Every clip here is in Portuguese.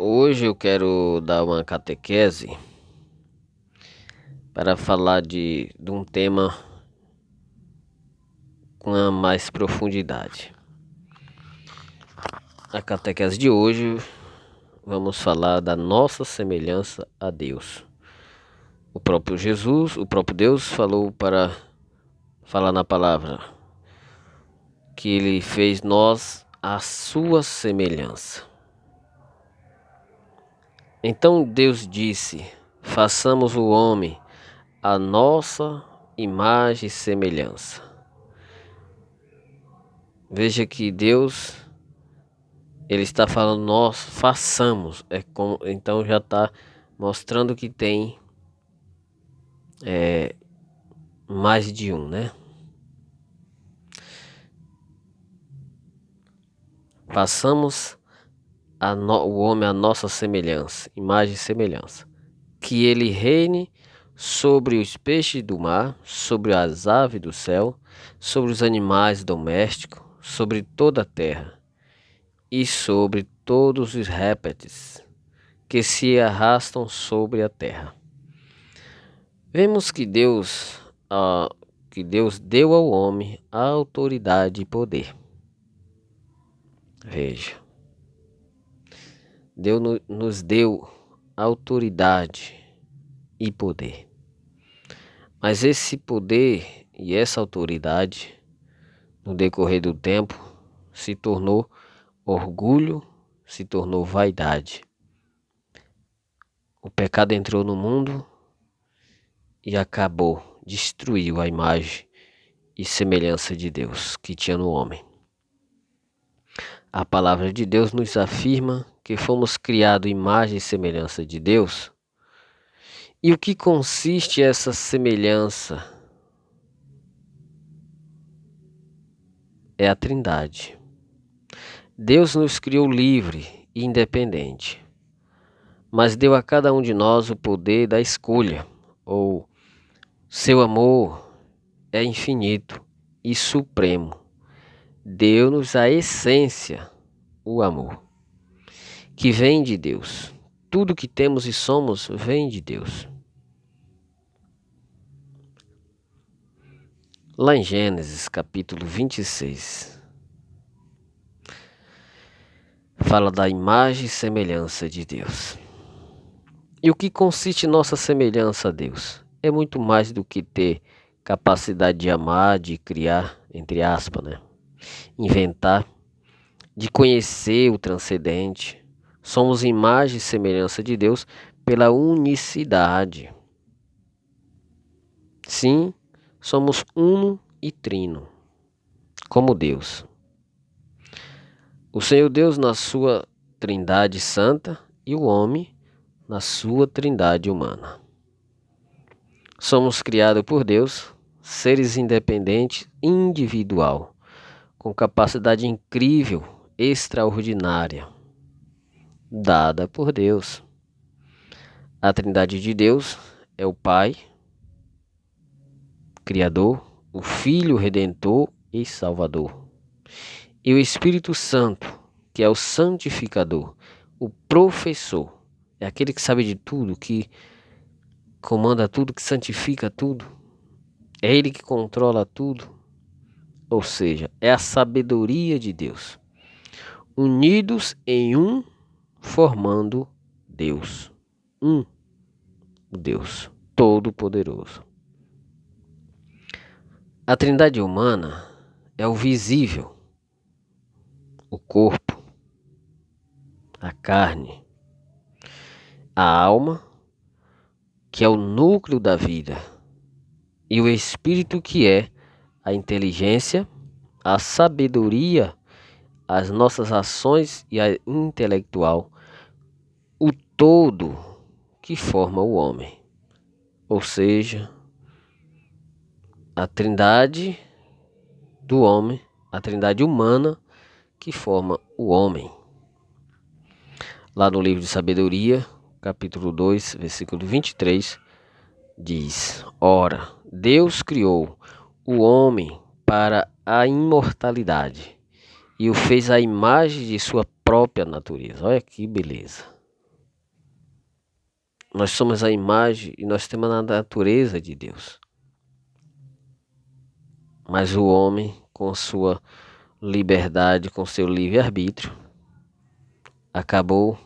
Hoje eu quero dar uma catequese para falar de um tema com a mais profundidade. A catequese de hoje vamos falar da nossa semelhança a Deus. O próprio Jesus, o próprio Deus falou para falar na palavra que Ele fez nós a sua semelhança. Então Deus disse: façamos o homem a nossa imagem e semelhança. Veja que Deus, Ele está falando nós façamos, então já está mostrando que tem mais de um, né? Façamos o homem a nossa semelhança, imagem e semelhança, que ele reine sobre os peixes do mar, sobre as aves do céu, sobre os animais domésticos, sobre toda a terra e sobre todos os répteis que se arrastam sobre a terra. Vemos que Deus deu ao homem a autoridade e poder. Veja, Deus nos deu autoridade e poder. Mas esse poder e essa autoridade, no decorrer do tempo, se tornou orgulho, se tornou vaidade. O pecado entrou no mundo e destruiu a imagem e semelhança de Deus que tinha no homem. A palavra de Deus nos afirma que fomos criados imagem e semelhança de Deus. E o que consiste essa semelhança? É a Trindade. Deus nos criou livre e independente, mas deu a cada um de nós o poder da escolha, ou seu amor é infinito e supremo. Deu-nos a essência, o amor, que vem de Deus. Tudo que temos e somos vem de Deus. Lá em Gênesis capítulo 26, fala da imagem e semelhança de Deus. E o que consiste nossa semelhança a Deus? É muito mais do que ter capacidade de amar, de criar, entre aspas, né? Inventar, de conhecer o transcendente. Somos imagem e semelhança de Deus pela unicidade. Sim, somos uno e trino, como Deus. O Senhor Deus na sua trindade santa e o homem na sua trindade humana. Somos criados por Deus, seres independentes, individual, com capacidade incrível, extraordinária, dada por Deus. A trindade de Deus é o Pai, Criador, o Filho Redentor e Salvador, e o Espírito Santo, que é o santificador, o professor, é aquele que sabe de tudo, que comanda tudo, que santifica tudo, é ele que controla tudo, ou seja, é a sabedoria de Deus, unidos em um, formando Deus, o Deus Todo-Poderoso. A trindade humana é o visível, o corpo, a carne, a alma, que é o núcleo da vida, e o espírito, que é a inteligência, a sabedoria, as nossas ações e a intelectual, o todo que forma o homem. Ou seja, a trindade do homem, a trindade humana que forma o homem. Lá no livro de Sabedoria, capítulo 2, versículo 23, diz: ora, Deus criou o homem para a imortalidade e o fez à imagem de sua própria natureza. Olha que beleza. Nós somos a imagem e nós temos a natureza de Deus. Mas o homem, com sua liberdade, com seu livre-arbítrio, acabou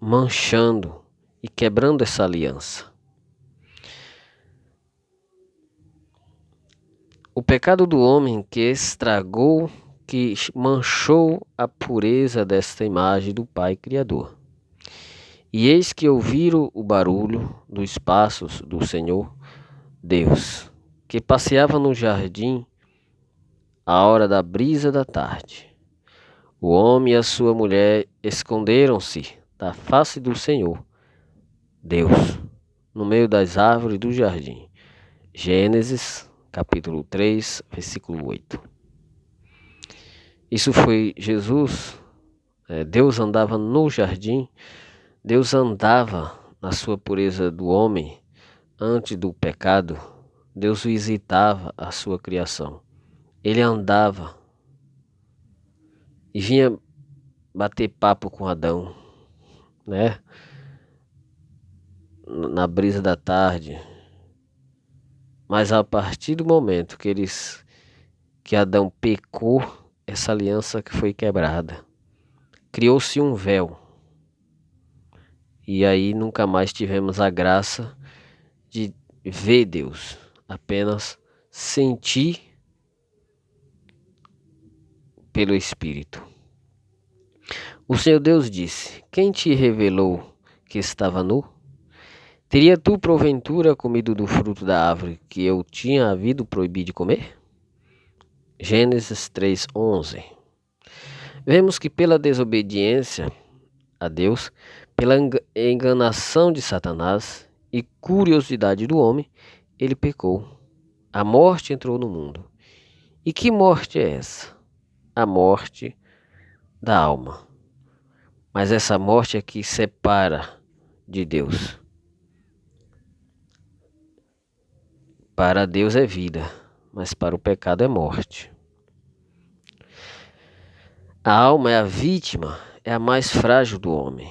manchando e quebrando essa aliança. O pecado do homem que estragou, que manchou a pureza desta imagem do Pai Criador. E eis que ouviram o barulho dos passos do Senhor Deus, que passeava no jardim à hora da brisa da tarde. O homem e a sua mulher esconderam-se da face do Senhor Deus, no meio das árvores do jardim. Gênesis, capítulo 3, versículo 8. Isso foi Jesus. Deus andava no jardim. Deus andava na sua pureza do homem antes do pecado. Deus visitava a sua criação. Ele andava e vinha bater papo com Adão, né? Na brisa da tarde. Mas a partir do momento que Adão pecou, essa aliança que foi quebrada. Criou-se um véu. E aí nunca mais tivemos a graça de ver Deus, apenas sentir pelo Espírito. O Senhor Deus disse: quem te revelou que estava nu? Teria tu porventura comido do fruto da árvore que eu tinha havido proibir de comer? Gênesis 3:11. Vemos que pela desobediência a Deus, pela enganação de Satanás e curiosidade do homem, ele pecou. A morte entrou no mundo. E que morte é essa? A morte da alma. Mas essa morte é que separa de Deus. Para Deus é vida, mas para o pecado é morte. A alma é a vítima, é a mais frágil do homem.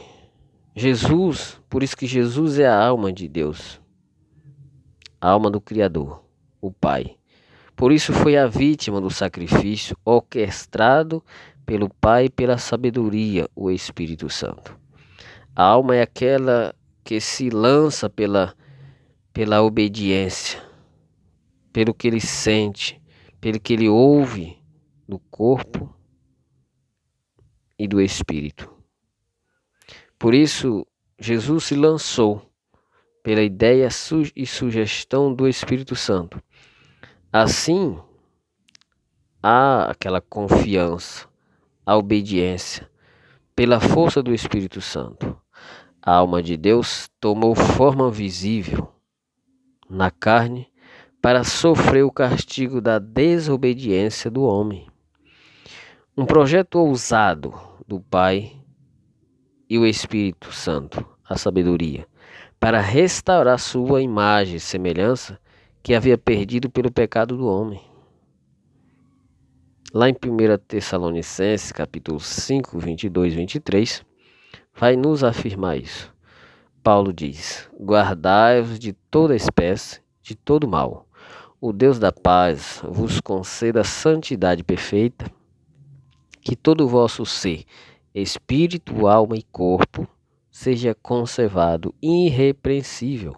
Jesus, por isso que Jesus é a alma de Deus, a alma do Criador, o Pai. Por isso foi a vítima do sacrifício orquestrado pelo Pai e pela sabedoria, o Espírito Santo. A alma é aquela que se lança pela obediência, pelo que ele sente, pelo que ele ouve do corpo e do Espírito. Por isso, Jesus se lançou pela ideia e sugestão do Espírito Santo. Assim, há aquela confiança, a obediência, pela força do Espírito Santo. A alma de Deus tomou forma visível na carne para sofrer o castigo da desobediência do homem. Um projeto ousado do Pai e o Espírito Santo, a sabedoria, para restaurar sua imagem e semelhança que havia perdido pelo pecado do homem. Lá em 1 Tessalonicenses, capítulo 5, 22 e 23, vai nos afirmar isso. Paulo diz: guardai-vos de toda espécie, de todo mal. O Deus da paz vos conceda santidade perfeita, que todo o vosso ser, espírito, alma e corpo, seja conservado irrepreensível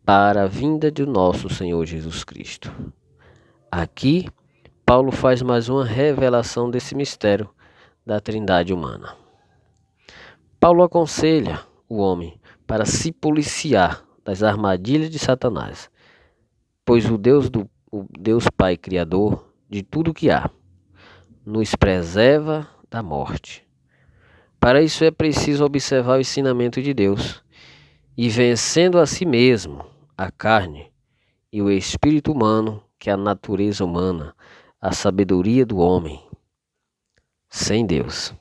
para a vinda de nosso Senhor Jesus Cristo. Aqui, Paulo faz mais uma revelação desse mistério da Trindade humana. Paulo aconselha o homem para se policiar das armadilhas de Satanás, pois o Deus Pai Criador de tudo que há, nos preserva da morte. Para isso é preciso observar o ensinamento de Deus e vencendo a si mesmo, a carne e o espírito humano, que é a natureza humana, a sabedoria do homem, sem Deus.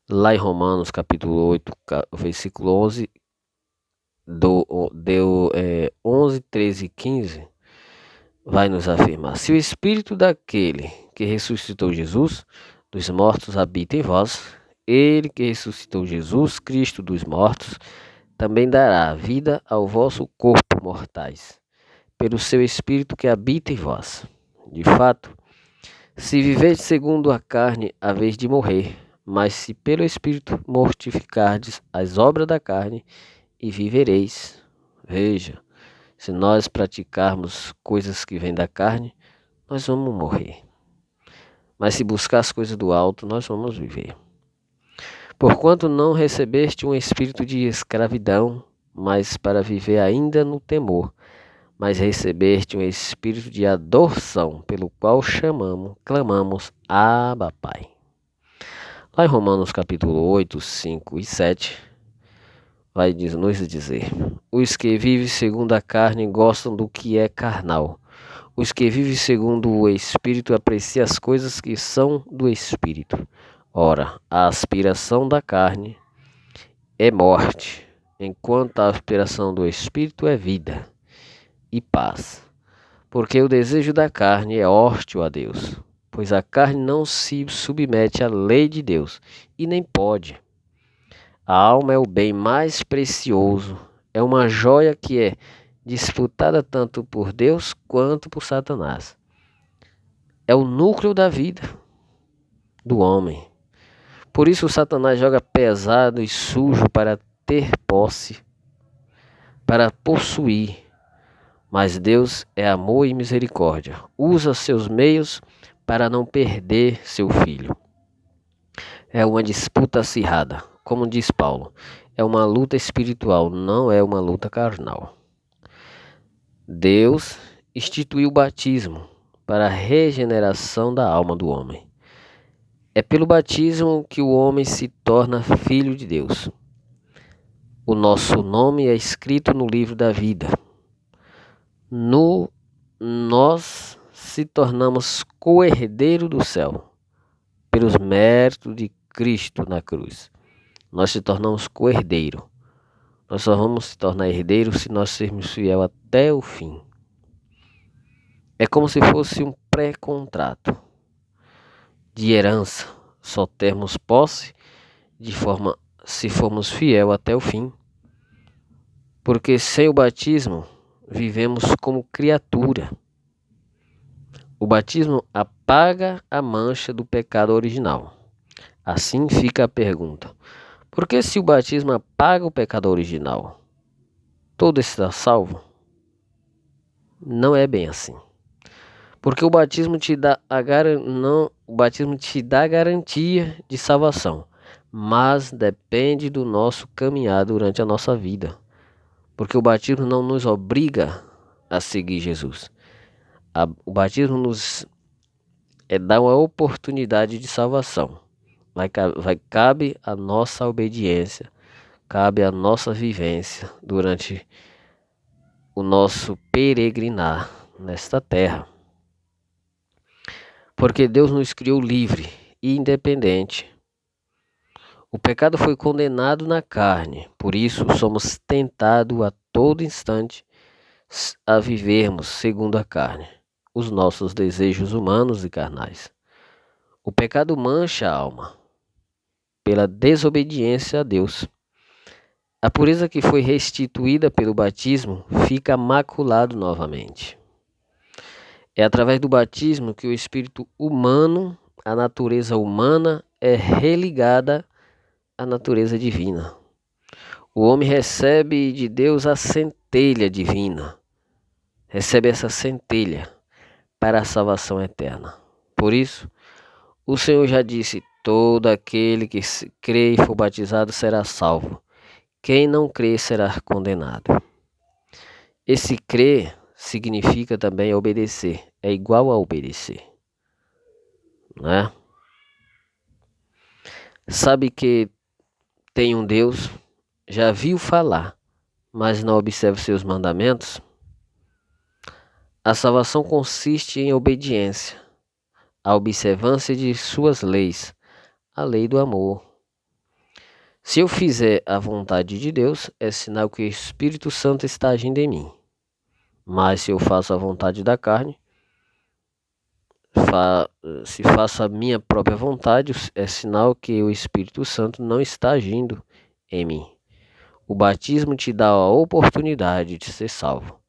Lá em Romanos capítulo 8, versículo 11, 11, 13 e 15, vai nos afirmar: se o espírito daquele que ressuscitou Jesus dos mortos habita em vós, ele que ressuscitou Jesus Cristo dos mortos, também dará vida ao vosso corpo mortais, pelo seu Espírito que habita em vós. De fato, se viverdes segundo a carne, haveis de morrer, mas se pelo Espírito mortificardes as obras da carne, e vivereis. Veja, se nós praticarmos coisas que vêm da carne, nós vamos morrer. Mas se buscar as coisas do alto, nós vamos viver. Porquanto não recebeste um espírito de escravidão, mas para viver ainda no temor, mas recebeste um espírito de adoção, pelo qual clamamos, Abba, Pai. Lá em Romanos capítulo 8, 5 e 7, vai nos dizer: os que vivem segundo a carne gostam do que é carnal. Os que vivem segundo o Espírito apreciam as coisas que são do Espírito. Ora, a aspiração da carne é morte, enquanto a aspiração do Espírito é vida e paz. Porque o desejo da carne é hostil a Deus, pois a carne não se submete à lei de Deus, e nem pode. A alma é o bem mais precioso, é uma joia que é disputada tanto por Deus quanto por Satanás. É o núcleo da vida do homem. Por isso Satanás joga pesado e sujo para ter posse, para possuir. Mas Deus é amor e misericórdia. Usa seus meios para não perder seu filho. É uma disputa acirrada, como diz Paulo. É uma luta espiritual, não é uma luta carnal. Deus instituiu o batismo para a regeneração da alma do homem. É pelo batismo que o homem se torna filho de Deus. O nosso nome é escrito no livro da vida. Nós se tornamos co-herdeiro do céu, pelos méritos de Cristo na cruz. Nós se tornamos co-herdeiro. Nós só vamos se tornar herdeiro se nós sermos fiel até o fim. É como se fosse um pré-contrato de herança. Só termos posse se formos fiel até o fim. Porque sem o batismo, vivemos como criatura. O batismo apaga a mancha do pecado original. Assim fica a pergunta: por que se o batismo apaga o pecado original, todo está salvo? Não é bem assim. Porque o batismo te dá a garantia de salvação, mas depende do nosso caminhar durante a nossa vida. Porque o batismo não nos obriga a seguir Jesus. O batismo nos dá uma oportunidade de salvação. Cabe a nossa obediência, cabe a nossa vivência durante o nosso peregrinar nesta terra. Porque Deus nos criou livre e independente. O pecado foi condenado na carne, por isso somos tentados a todo instante a vivermos segundo a carne, os nossos desejos humanos e carnais. O pecado mancha a alma pela desobediência a Deus. A pureza que foi restituída pelo batismo fica maculado novamente. É através do batismo que o espírito humano, a natureza humana, é religada à natureza divina. O homem recebe de Deus a centelha divina. Recebe essa centelha para a salvação eterna. Por isso, o Senhor já disse: todo aquele que crê e for batizado será salvo. Quem não crê será condenado. Esse crer significa também obedecer. É igual a obedecer. Né? Sabe que tem um Deus, já viu falar, mas não observa seus mandamentos? A salvação consiste em obediência, a observância de suas leis, a lei do amor. Se eu fizer a vontade de Deus, é sinal que o Espírito Santo está agindo em mim. Mas se eu faço a vontade da carne, se faço a minha própria vontade, é sinal que o Espírito Santo não está agindo em mim. O batismo te dá a oportunidade de ser salvo,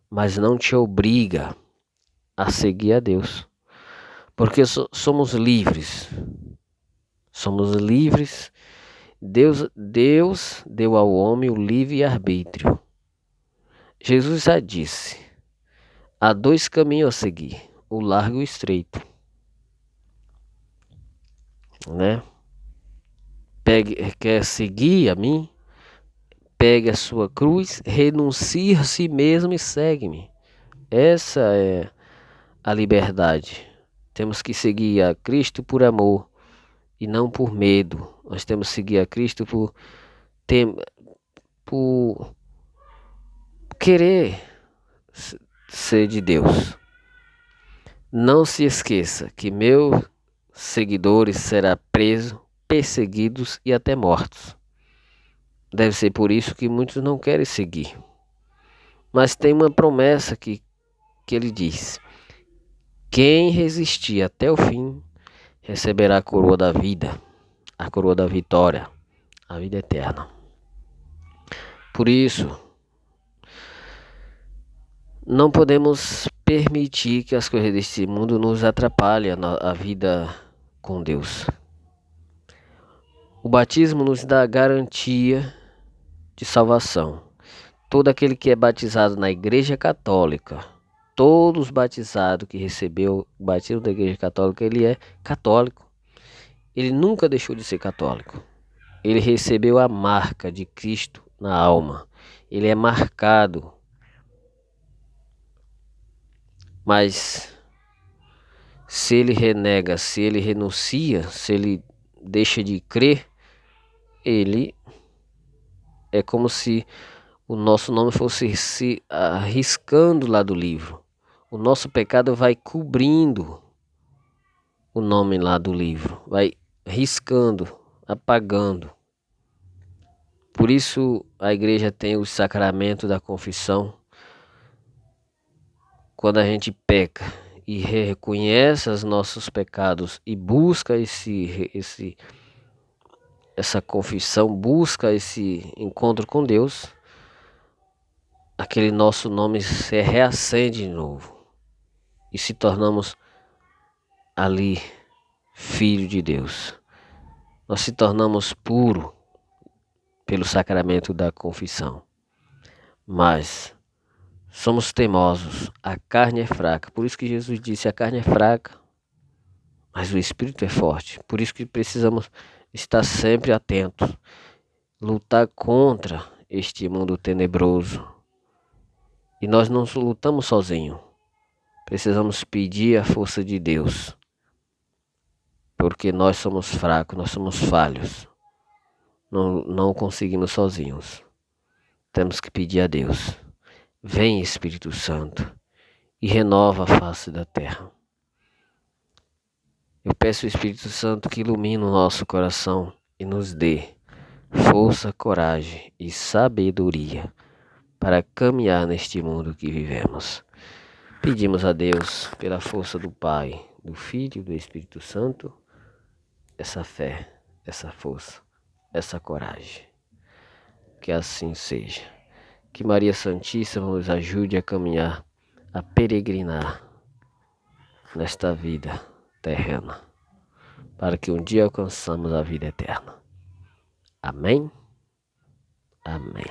mas não te obriga a seguir a Deus, porque somos livres. Somos livres. Deus deu ao homem o livre-arbítrio. Jesus já disse: há dois caminhos a seguir, o largo e o estreito, né? Quer seguir a mim? Pegue a sua cruz, renuncie a si mesmo e segue-me. Essa é a liberdade. Temos que seguir a Cristo por amor e não por medo. Nós temos que seguir a Cristo por querer ser de Deus. Não se esqueça que meus seguidores serão presos, perseguidos e até mortos. Deve ser por isso que muitos não querem seguir. Mas tem uma promessa que ele diz: quem resistir até o fim receberá a coroa da vida, a coroa da vitória, a vida eterna. Por isso, não podemos permitir que as coisas deste mundo nos atrapalhem a vida com Deus. O batismo nos dá a garantia de salvação. Todo aquele que é batizado na Igreja Católica, todos os batizados que recebeu o batismo da Igreja Católica, ele é católico. Ele nunca deixou de ser católico. Ele recebeu a marca de Cristo na alma. Ele é marcado. Mas se ele renega, se ele renuncia, se ele deixa de crer, ele é como se o nosso nome fosse se arriscando lá do livro. O nosso pecado vai cobrindo o nome lá do livro, vai riscando, apagando. Por isso a igreja tem o sacramento da confissão. Quando a gente peca e reconhece os nossos pecados e busca essa confissão, busca esse encontro com Deus, aquele nosso nome se reacende de novo e se tornamos ali filho de Deus. Nós se tornamos puro pelo sacramento da confissão. Mas somos teimosos, a carne é fraca. Por isso que Jesus disse: a carne é fraca, mas o espírito é forte. Por isso que precisamos estar sempre atentos, lutar contra este mundo tenebroso. E nós não lutamos sozinhos. Precisamos pedir a força de Deus, porque nós somos fracos, nós somos falhos. Não conseguimos sozinhos. Temos que pedir a Deus: vem Espírito Santo e renova a face da terra. Eu peço ao Espírito Santo que ilumine o nosso coração e nos dê força, coragem e sabedoria para caminhar neste mundo que vivemos. Pedimos a Deus, pela força do Pai, do Filho e do Espírito Santo, essa fé, essa força, essa coragem. Que assim seja. Que Maria Santíssima nos ajude a caminhar, a peregrinar nesta vida terrena, para que um dia alcançamos a vida eterna. Amém? Amém.